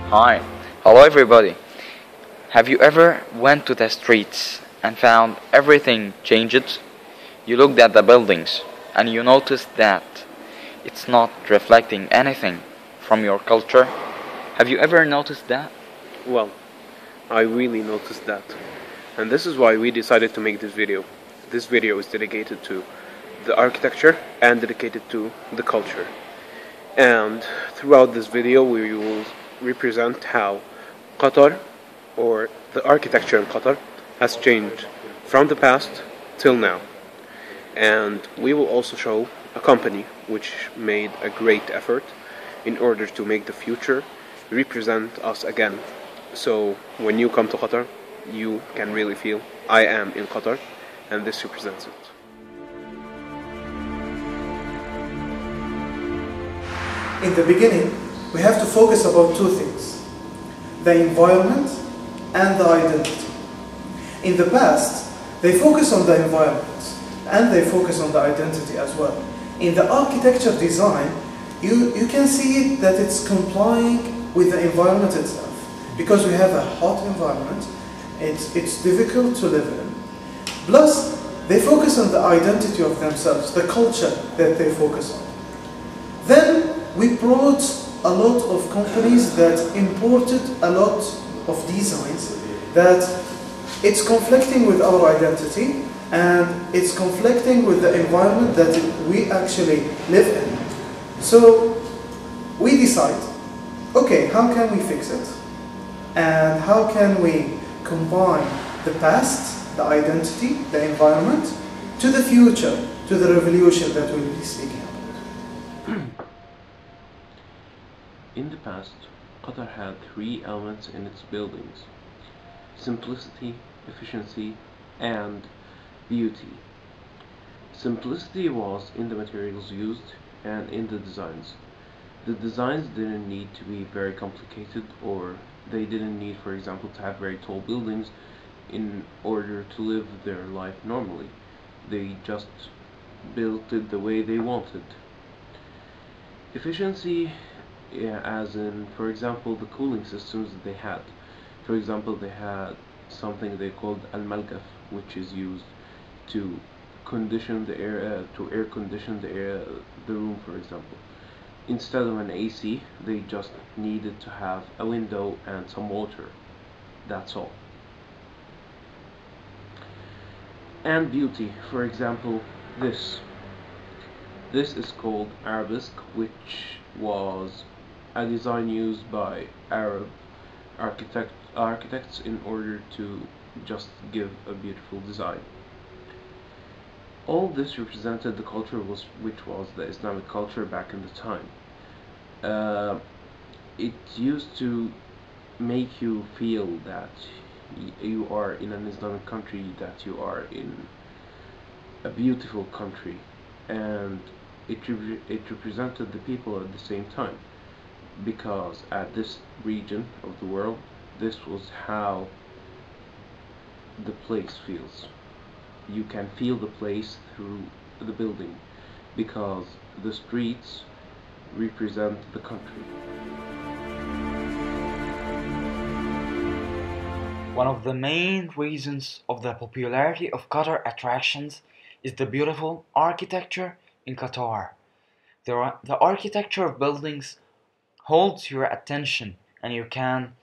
Hi, hello everybody. Have you ever went to the streets and found everything changed? You looked at the buildings and you noticed that it's not reflecting anything from your culture. Have you ever noticed that? Well, I really noticed that. And this is why we decided to make this video. This video is dedicated to the architecture and dedicated to the culture. And throughout this video we will represent how Qatar, or the architecture in Qatar, has changed from the past till now. And we will also show a company which made a great effort in order to make the future represent us again. So when you come to Qatar, you can really feel I am in Qatar, and this represents it. In the beginning, we have to focus about two things: the environment and the identity. In the past, they focus on the environment and they focus on the identity as well. In the architecture design, you can see it that it's complying with the environment itself. Because we have a hot environment, it's difficult to live in. Plus, they focus on the identity of themselves, the culture that they focus on. Then we brought a lot of companies that imported a lot of designs that it's conflicting with our identity and it's conflicting with the environment that we actually live in. So we decide, okay, how can we fix it? And how can we combine the past, the identity, the environment, to the future, to the revolution that we'll be speaking about? In the past, Qatar had three elements in its buildings: simplicity, efficiency, and beauty. Simplicity was in the materials used and in the designs. The designs didn't need to be very complicated, or they didn't need, for example, to have very tall buildings in order to live their life normally. They just built it the way they wanted. Efficiency, yeah, as in, for example, the cooling systems that they had. For example, they had something they called al-malgaf, which is used to condition the air, to air condition the room, for example. Instead of an AC, they just needed to have a window and some water. That's all. And beauty, for example, this. This is called arabesque, which was a design used by Arab architects in order to just give a beautiful design. All this represented the culture which was the Islamic culture back in the time. It used to make you feel that you are in an Islamic country, that you are in a beautiful country, and it represented the people at the same time, because at this region of the world, this was how the place feels. You can feel the place through the building, because the streets represent the country. One of the main reasons of the popularity of Qatar attractions is the beautiful architecture in Qatar. The architecture of buildings holds your attention, and you can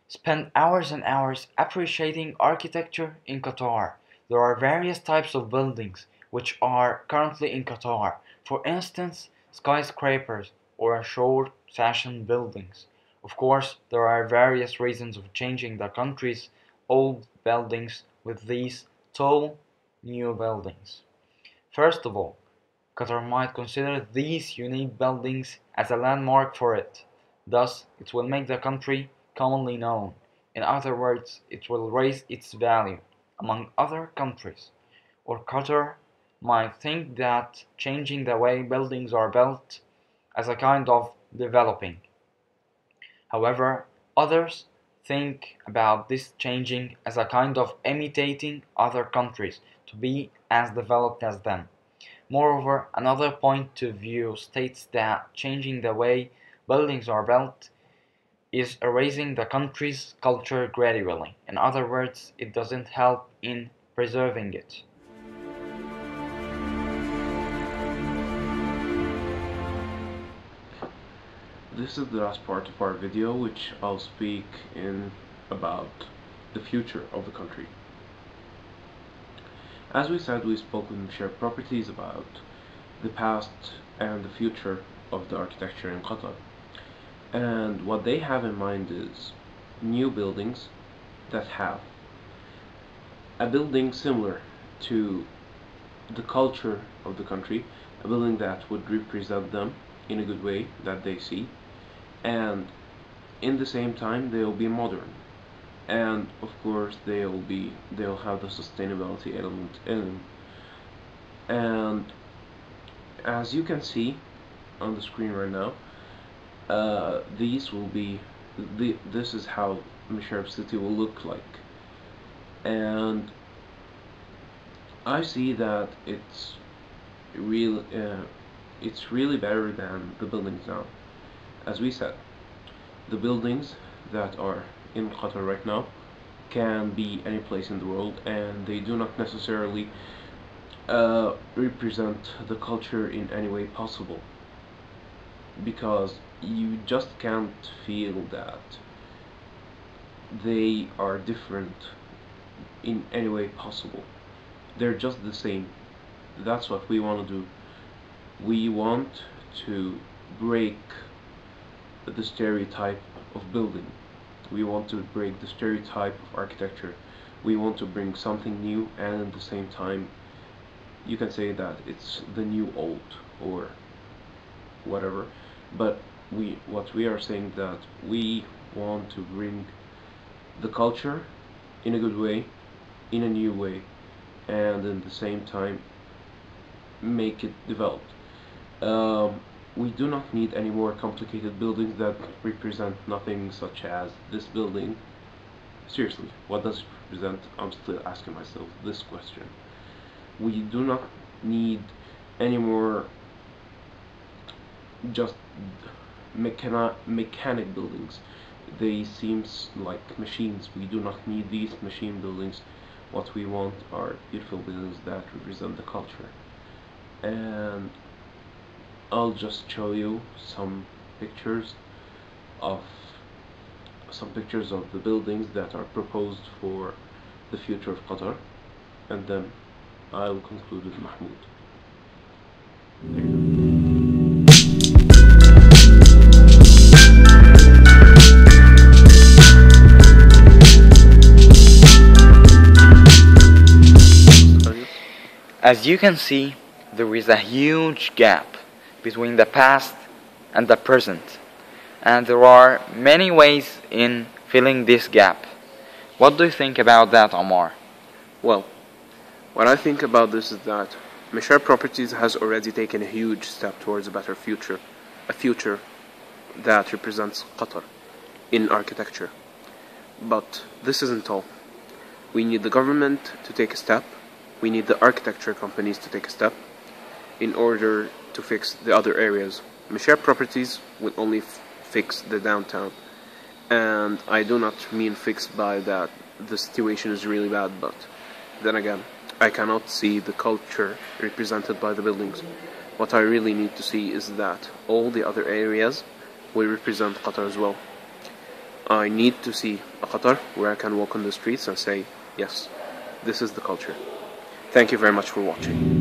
spend hours and hours appreciating architecture in Qatar. There are various types of buildings which are currently in Qatar. For instance, skyscrapers or short fashion buildings. Of course, there are various reasons of changing the country's old buildings with these tall new buildings. First of all, Qatar might consider these unique buildings as a landmark for it. Thus, it will make the country commonly known. In other words, it will raise its value among other countries. Or Qatar might think that changing the way buildings are built as a kind of developing. However, others think about this changing as a kind of imitating other countries to be as developed as them. Moreover, another point of view states that changing the way buildings are built is erasing the country's culture gradually. In other words, it doesn't help in preserving it. This is the last part of our video, which I'll speak in about the future of the country. As we said, we spoke with shared properties about the past and the future of the architecture in Qatar. And what they have in mind is new buildings that have a building similar to the culture of the country, a building that would represent them in a good way that they see, and in the same time they'll be modern, and of course they'll have the sustainability element in them. And as you can see on the screen right now, this is how Musharraf City will look like. And I see that it's really better than the buildings now. As we said, the buildings that are in Qatar right now can be any place in the world, and they do not necessarily represent the culture in any way possible, because you just can't feel that they are different in any way possible. They're just the same. That's what we want to do. We want to break the stereotype of building. We want to break the stereotype of architecture. We want to bring something new, and at the same time you can say that it's the new old or whatever, but what we are saying that we want to bring the culture in a good way, in a new way, and at the same time make it developed. We do not need any more complicated buildings that represent nothing, such as this building. Seriously, what does it represent? I'm still asking myself this question. We do not need any more just mechanic buildings. They seem like machines. We do not need these machine buildings. What we want are beautiful buildings that represent the culture. And I'll just show you some pictures of the buildings that are proposed for the future of Qatar, and then I will conclude with Mahmoud. There you go. As you can see, there is a huge gap between the past and the present, and there are many ways in filling this gap. What do you think about that, Ammar? Well, what I think about this is that Musharraf Properties has already taken a huge step towards a better future, a future that represents Qatar in architecture. But this isn't all. We need the government to take a step, we need the architecture companies to take a step in order to fix the other areas. Musharraf Properties will only fix the downtown, and I do not mean fix by that the situation is really bad, but then again, I cannot see the culture represented by the buildings. What I really need to see is that all the other areas will represent Qatar as well. I need to see a Qatar where I can walk on the streets and say, yes, this is the culture. Thank you very much for watching.